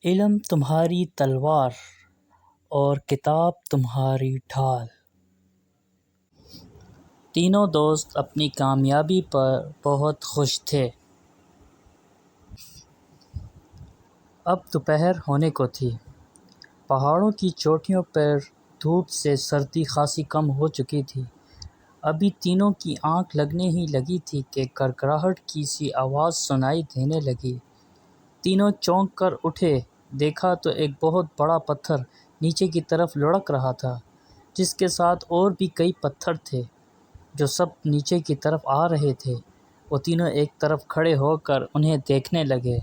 علم تمہاری تلوار اور کتاب تمہاری ڈھال۔ تینوں دوست اپنی کامیابی پر بہت خوش تھے۔ اب دوپہر ہونے کو تھی۔ پہاڑوں کی چوٹیوں پر دھوپ سے سردی خاصی کم ہو چکی تھی۔ ابھی تینوں کی آنکھ لگنے ہی لگی تھی کہ کڑکڑاہٹ کی سی آواز سنائی دینے لگی۔ تینوں چونک کر اٹھے، دیکھا تو ایک بہت بڑا پتھر نیچے کی طرف لڑھک رہا تھا، جس کے ساتھ اور بھی کئی پتھر تھے جو سب نیچے کی طرف آ رہے تھے۔ وہ تینوں ایک طرف کھڑے ہو کر انہیں دیکھنے لگے۔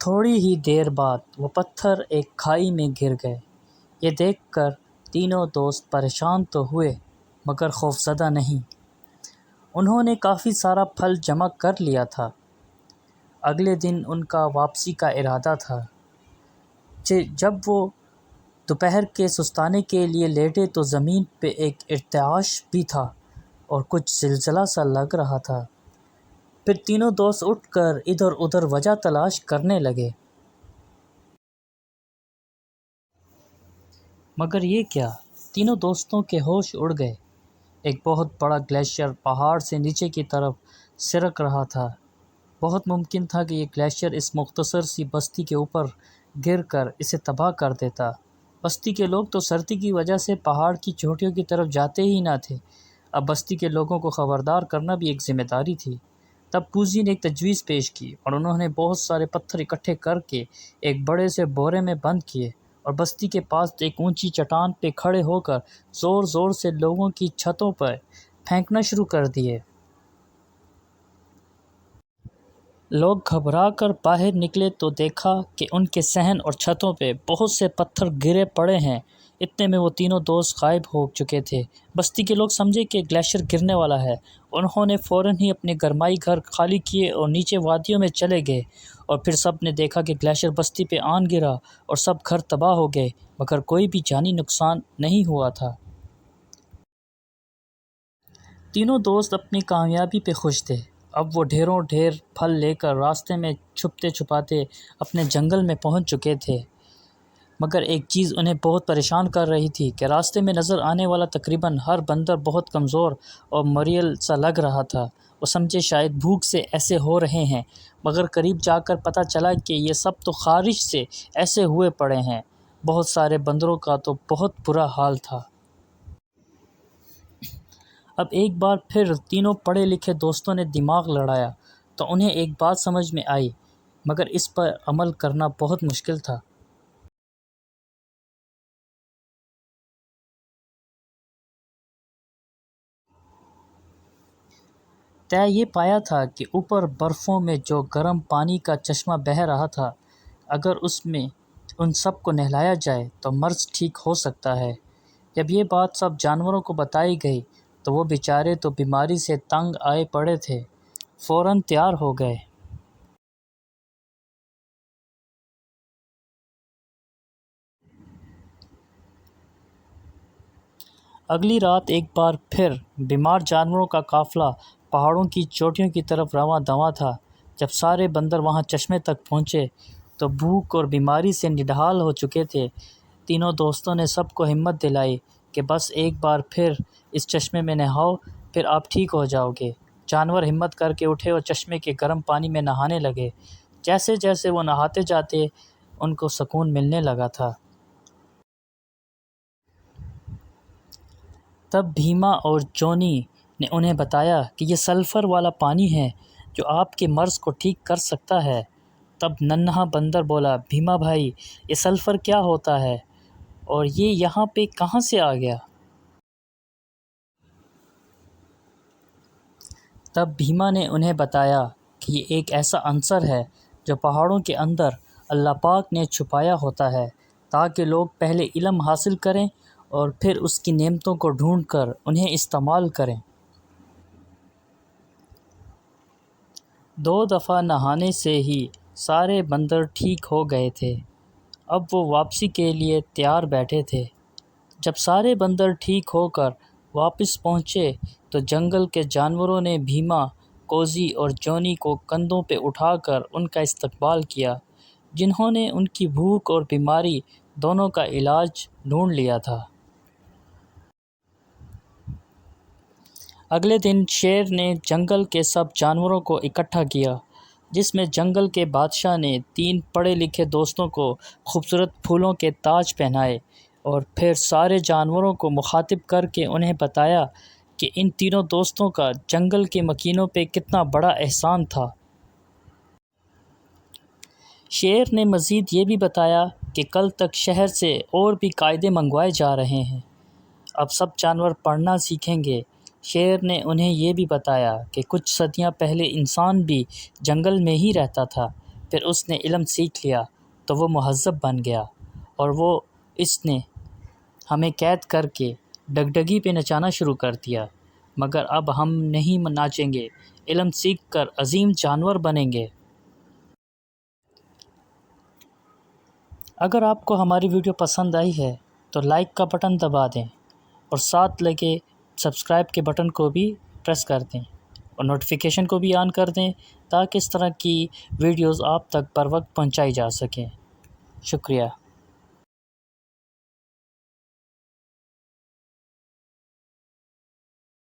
تھوڑی ہی دیر بعد وہ پتھر ایک کھائی میں گر گئے۔ یہ دیکھ کر تینوں دوست پریشان تو ہوئے مگر خوفزدہ نہیں۔ انہوں نے کافی سارا پھل جمع کر لیا تھا۔ اگلے دن ان کا واپسی کا ارادہ تھا۔ جب وہ دوپہر کے سستانے کے لیے لیٹے تو زمین پہ ایک ارتعاش بھی تھا اور کچھ زلزلہ سا لگ رہا تھا۔ پھر تینوں دوست اٹھ کر ادھر ادھر وجہ تلاش کرنے لگے۔ مگر یہ کیا؟ تینوں دوستوں کے ہوش اڑ گئے۔ ایک بہت بڑا گلیشیئر پہاڑ سے نیچے کی طرف سرک رہا تھا۔ بہت ممکن تھا کہ یہ گلیشیئر اس مختصر سی بستی کے اوپر گر کر اسے تباہ کر دیتا۔ بستی کے لوگ تو سردی کی وجہ سے پہاڑ کی چوٹیوں کی طرف جاتے ہی نہ تھے۔ اب بستی کے لوگوں کو خبردار کرنا بھی ایک ذمہ داری تھی۔ تب پوزی نے ایک تجویز پیش کی اور انہوں نے بہت سارے پتھر اکٹھے کر کے ایک بڑے سے بورے میں بند کیے اور بستی کے پاس ایک اونچی چٹان پہ کھڑے ہو کر زور زور سے لوگوں کی چھتوں پر پھینکنا شروع کر دیے۔ لوگ گھبرا کر باہر نکلے تو دیکھا کہ ان کے صحن اور چھتوں پہ بہت سے پتھر گرے پڑے ہیں۔ اتنے میں وہ تینوں دوست غائب ہو چکے تھے۔ بستی کے لوگ سمجھے کہ گلیشیئر گرنے والا ہے۔ انہوں نے فوراً ہی اپنے گرمائی گھر خالی کیے اور نیچے وادیوں میں چلے گئے، اور پھر سب نے دیکھا کہ گلیشیئر بستی پہ آن گرا اور سب گھر تباہ ہو گئے مگر کوئی بھی جانی نقصان نہیں ہوا تھا۔ تینوں دوست اپنی کامیابی پہ خوش تھے۔ اب وہ ڈھیروں ڈھیر پھل لے کر راستے میں چھپتے چھپاتے اپنے جنگل میں پہنچ چکے تھے۔ مگر ایک چیز انہیں بہت پریشان کر رہی تھی کہ راستے میں نظر آنے والا تقریباً ہر بندر بہت کمزور اور مریل سا لگ رہا تھا۔ وہ سمجھے شاید بھوک سے ایسے ہو رہے ہیں، مگر قریب جا کر پتہ چلا کہ یہ سب تو خارش سے ایسے ہوئے پڑے ہیں۔ بہت سارے بندروں کا تو بہت برا حال تھا۔ اب ایک بار پھر تینوں پڑھے لکھے دوستوں نے دماغ لڑایا تو انہیں ایک بات سمجھ میں آئی، مگر اس پر عمل کرنا بہت مشکل تھا۔ طے یہ پایا تھا کہ اوپر برفوں میں جو گرم پانی کا چشمہ بہہ رہا تھا، اگر اس میں ان سب کو نہلایا جائے تو مرض ٹھیک ہو سکتا ہے۔ جب یہ بات سب جانوروں کو بتائی گئی تو وہ بیچارے تو بیماری سے تنگ آئے پڑے تھے، فوراً تیار ہو گئے۔ اگلی رات ایک بار پھر بیمار جانوروں کا قافلہ پہاڑوں کی چوٹیوں کی طرف رواں دواں تھا۔ جب سارے بندر وہاں چشمے تک پہنچے تو بھوک اور بیماری سے نڈھال ہو چکے تھے۔ تینوں دوستوں نے سب کو ہمت دلائی کہ بس ایک بار پھر اس چشمے میں نہاؤ، پھر آپ ٹھیک ہو جاؤ گے۔ جانور ہمت کر کے اٹھے اور چشمے کے گرم پانی میں نہانے لگے۔ جیسے جیسے وہ نہاتے جاتے ان کو سکون ملنے لگا تھا۔ تب بھیما اور جونی نے انہیں بتایا کہ یہ سلفر والا پانی ہے جو آپ کے مرض کو ٹھیک کر سکتا ہے۔ تب ننھا بندر بولا، بھیما بھائی، یہ سلفر کیا ہوتا ہے اور یہ یہاں پہ کہاں سے آ گیا؟ تب بھیما نے انہیں بتایا کہ یہ ایک ایسا عنصر ہے جو پہاڑوں کے اندر اللہ پاک نے چھپایا ہوتا ہے تاکہ لوگ پہلے علم حاصل کریں اور پھر اس کی نعمتوں کو ڈھونڈ کر انہیں استعمال کریں۔ 2 دفعہ نہانے سے ہی سارے بندر ٹھیک ہو گئے تھے۔ اب وہ واپسی کے لیے تیار بیٹھے تھے۔ جب سارے بندر ٹھیک ہو کر واپس پہنچے تو جنگل کے جانوروں نے بھیما کوزی اور جونی کو کندھوں پہ اٹھا کر ان کا استقبال کیا، جنہوں نے ان کی بھوک اور بیماری دونوں کا علاج ڈھونڈ لیا تھا۔ اگلے دن شیر نے جنگل کے سب جانوروں کو اکٹھا کیا، جس میں جنگل کے بادشاہ نے 3 پڑھے لکھے دوستوں کو خوبصورت پھولوں کے تاج پہنائے، اور پھر سارے جانوروں کو مخاطب کر کے انہیں بتایا کہ ان تینوں دوستوں کا جنگل کے مکینوں پہ کتنا بڑا احسان تھا۔ شیر نے مزید یہ بھی بتایا کہ کل تک شہر سے اور بھی قاعدے منگوائے جا رہے ہیں، اب سب جانور پڑھنا سیکھیں گے۔ شیر نے انہیں یہ بھی بتایا کہ کچھ صدیاں پہلے انسان بھی جنگل میں ہی رہتا تھا، پھر اس نے علم سیکھ لیا تو وہ مہذب بن گیا، اور اس نے ہمیں قید کر کے ڈگڈگی پہ نچانا شروع کر دیا، مگر اب ہم نہیں ناچیں گے، علم سیکھ کر عظیم جانور بنیں گے۔ اگر آپ کو ہماری ویڈیو پسند آئی ہے تو لائک کا بٹن دبا دیں، اور ساتھ لگے سبسکرائب کے بٹن کو بھی پریس کر دیں، اور نوٹیفیکیشن کو بھی آن کر دیں تاکہ اس طرح کی ویڈیوز آپ تک بر وقت پہنچائی جا سکیں۔ شکریہ۔